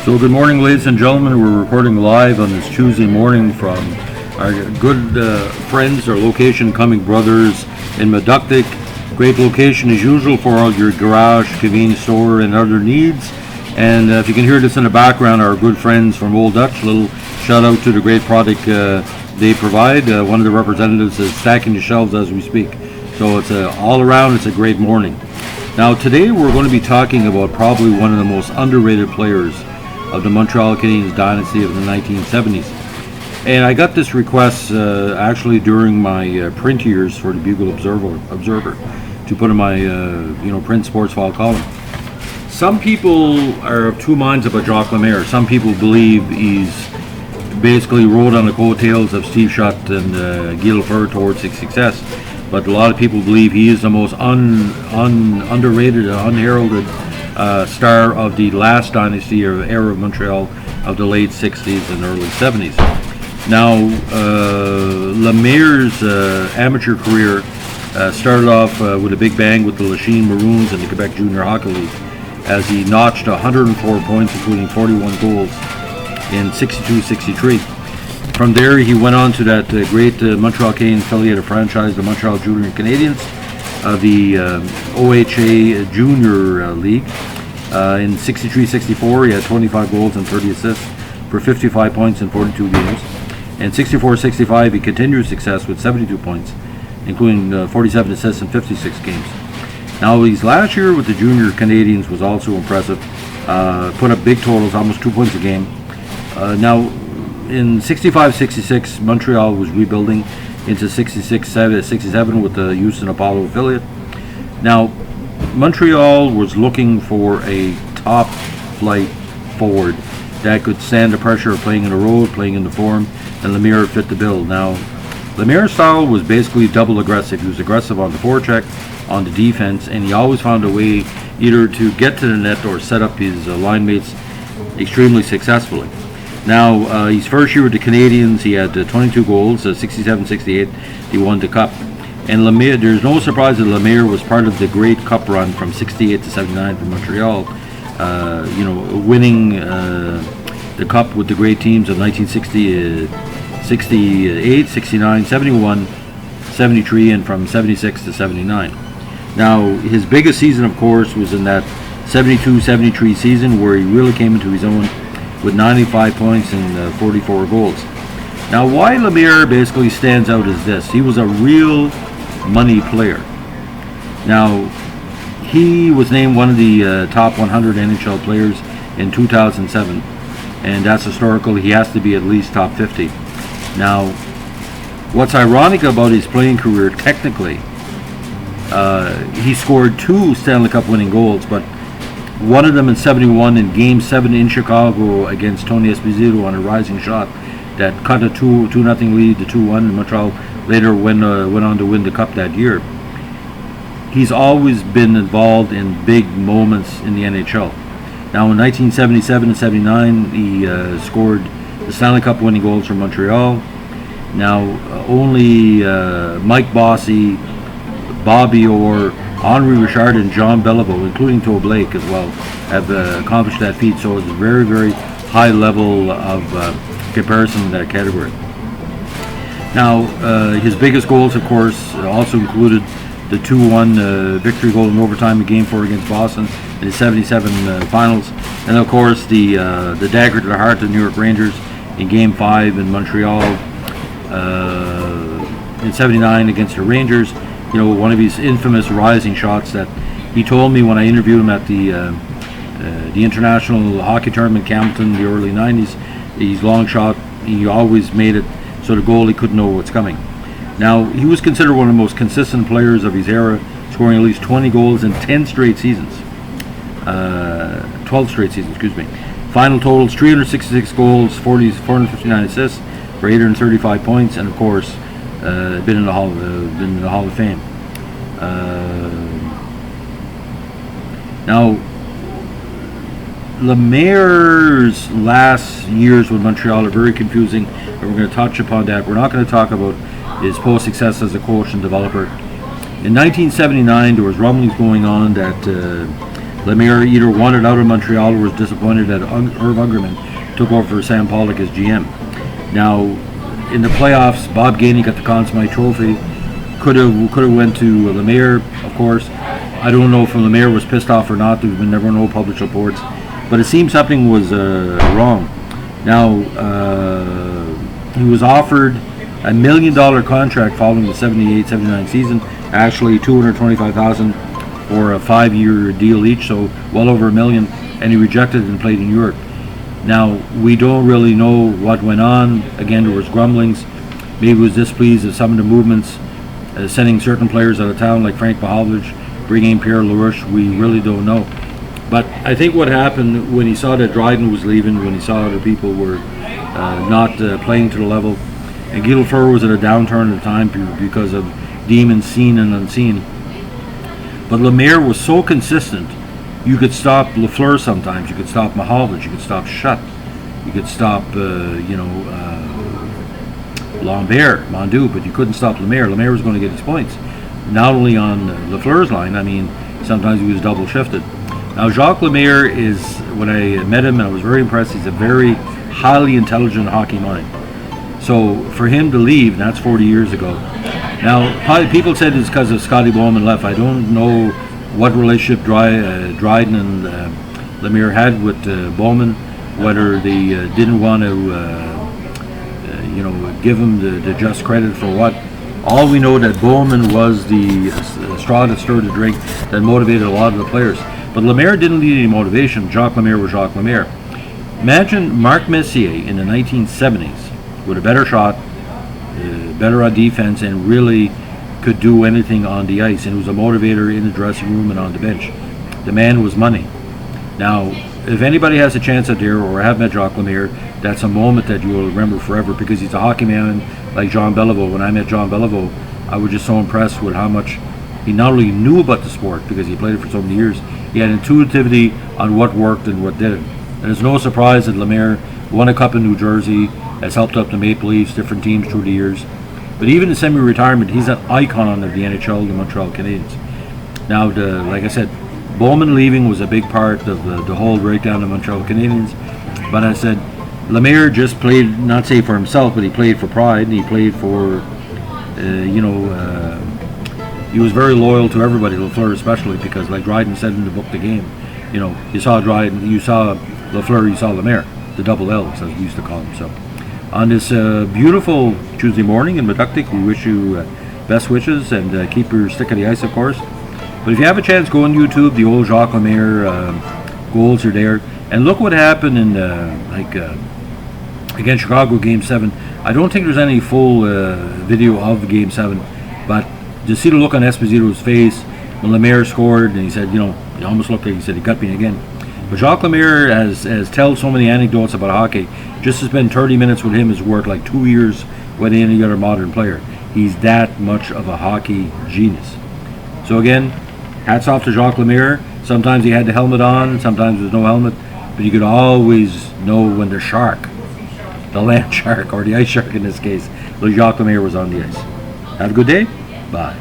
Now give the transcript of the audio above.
So good morning, ladies and gentlemen. We're recording live on this Tuesday morning from our good friends, our location Cumming Brothers in Meductic. Great location as usual for all your garage, convenience store, and other needs. And if you can hear this in the background, our good friends from Old Dutch, little shout out to the great product they provide. One of the representatives is stacking the shelves as we speak. So it's all around, it's a great morning. Now today we're going to be talking about probably one of the most underrated players of the Montreal Canadiens dynasty of the 1970s. And I got this request actually during my print years for the Bugle Observer to put in my print sports file column. Some people are of two minds about Jacques Lemaire. Some people believe he's basically rode on the coattails of Steve Shutt and Guy Lafleur towards his success. But a lot of people believe he is the most underrated, unheralded star of the last dynasty or era of Montreal of the late 60s and early 70s. Now, Lemaire's amateur career started off with a big bang with the Lachine Maroons in the Quebec Junior Hockey League, as he notched 104 points, including 41 goals in 62-63. From there, he went on to that great Montreal Canadiens affiliated franchise, the Montreal Junior Canadiens, the OHA Junior League. In 63-64, he had 25 goals and 30 assists for 55 points in 42 games. In 64-65, he continued his success with 72 points, including 47 assists in 56 games. Now, his last year with the Junior Canadiens was also impressive. Put up big totals, almost 2 points a game. Now, in 65-66, Montreal was rebuilding into 66-67 with the Houston Apollo affiliate. Now, Montreal was looking for a top flight forward that could stand the pressure of playing in the road, playing in the Forum, and Lemaire fit the bill. Now, Lemaire's style was basically double aggressive. He was aggressive on the forecheck, on the defense, and he always found a way either to get to the net or set up his line mates extremely successfully. Now, his first year with the Canadiens, he had 22 goals, 67-68, he won the Cup. And Lemaire, there's no surprise that Lemaire was part of the great Cup run from 68-79 for Montreal, winning the Cup with the great teams of 1960, 68, 69, 71, 73, and from 76-79. Now, his biggest season, of course, was in that 72-73 season where he really came into his own with 95 points and 44 goals. Now, why Lemaire basically stands out is this. He was a real money player. Now, he was named one of the top 100 NHL players in 2007, and that's historical. He has to be at least top 50. Now, what's ironic about his playing career, technically, he scored 2 Stanley Cup winning goals, but one of them in 71 in Game 7 in Chicago against Tony Esposito on a rising shot that cut a 2-0 lead to 2-1, and Montreal later went on to win the Cup that year. He's always been involved in big moments in the NHL. Now, in 1977 and 79, he scored the Stanley Cup winning goals for Montreal. Now, only Mike Bossy, Bobby Orr, Henri Richard, and John Beliveau, including Toe Blake as well, have accomplished that feat. So it's a very, very high level of comparison in that category. Now, his biggest goals, of course, also included the 2-1 victory goal in overtime in Game 4 against Boston in the 77 finals, and of course the dagger to the heart of the New York Rangers in Game 5 in Montreal in 79 against the Rangers. You know, one of his infamous rising shots that he told me when I interviewed him at the International Hockey Tournament in Campbellton in the early 90s. His long shot, he always made it so the goalie couldn't know what's coming. Now, he was considered one of the most consistent players of his era, scoring at least 20 goals in 12 straight seasons, Final totals, 366 goals, 459 assists for 835 points, and of course, been in the Hall of Fame. Now, Lemaire's last years with Montreal are very confusing, and we're going to touch upon that. We're not going to talk about his post-success as a coach and developer. In 1979, there was rumblings going on that Lemaire either wanted out of Montreal or was disappointed that Irv Ungerman took over for Sam Pollock as GM. Now, in the playoffs, Bob Gainey got the Conn Smythe Trophy. Could have went to Lemaire, of course. I don't know if Lemaire was pissed off or not. There's been never no published reports, but it seems something was wrong. Now, he was offered a $1 million contract following the 78-79 season. Actually, $225,000 for a 5-year deal each, so well over $1 million. And he rejected it and played in Europe. Now, we don't really know what went on. Again, there was grumblings. Maybe he was displeased at some of the movements, sending certain players out of town like Frank Mahovlich, bringing in Pierre LaRouche. We really don't know. But I think what happened when he saw that Dryden was leaving, when he saw other people were not playing to the level, and Guy Lafleur was at a downturn at the time because of demons seen and unseen. But Lemaire was so consistent. You could stop Lafleur sometimes. You could stop Mahovlich. You could stop Schutt. You could stop, Lambert, Mondu, but you couldn't stop Lemaire. Lemaire was going to get his points. Not only on Lafleur's line, I mean, sometimes he was double shifted. Now, Jacques Lemaire is, when I met him, I was very impressed. He's a very highly intelligent hockey mind. So for him to leave, and that's 40 years ago. Now, probably people said it's because of Scotty Bowman left. I don't know what relationship Dryden and Lemaire had with Bowman, whether they didn't want to, give him the just credit for what. All we know that Bowman was the straw that stirred the drink that motivated a lot of the players. But Lemaire didn't need any motivation. Jacques Lemaire was Jacques Lemaire. Imagine Marc Messier in the 1970s with a better shot, better on defense, and really could do anything on the ice. And was a motivator in the dressing room and on the bench. The man was money. Now, if anybody has a chance out there or have met Jacques Lemaire, that's a moment that you will remember forever because he's a hockey man like Jean Beliveau. When I met Jean Beliveau, I was just so impressed with how much he not only knew about the sport because he played it for so many years, he had intuitivity on what worked and what didn't. And it's no surprise that Lemaire won a cup in New Jersey, has helped up the Maple Leafs, different teams through the years. But even in semi-retirement, he's an icon of the NHL, the Montreal Canadiens. Now, like I said, Bowman leaving was a big part of the whole breakdown of the Montreal Canadiens. But I said, Lemaire just played, not say for himself, but he played for pride, and he played for, he was very loyal to everybody, Lafleur especially, because like Dryden said in the book, The Game, you saw Dryden, you saw Lafleur, you saw Lemaire, the double L's, as we used to call them. So, on this beautiful Tuesday morning in Meductic, we wish you best wishes, and keep your stick on the ice, of course. But if you have a chance, go on YouTube, the old Jacques Lemaire goals are there, and look what happened in, against Chicago Game 7. I don't think there's any full video of Game 7, but to see the look on Esposito's face when Lemaire scored, and he said, he almost looked like he said, he got me again. But Jacques Lemaire has told so many anecdotes about hockey. Just to spend 30 minutes with him is worth like 2 years with any other modern player. He's that much of a hockey genius. So again, hats off to Jacques Lemaire. Sometimes he had the helmet on, sometimes there's no helmet, but you could always know when the shark, the land shark, or the ice shark in this case, Jacques Lemaire was on the ice. Have a good day. Bye.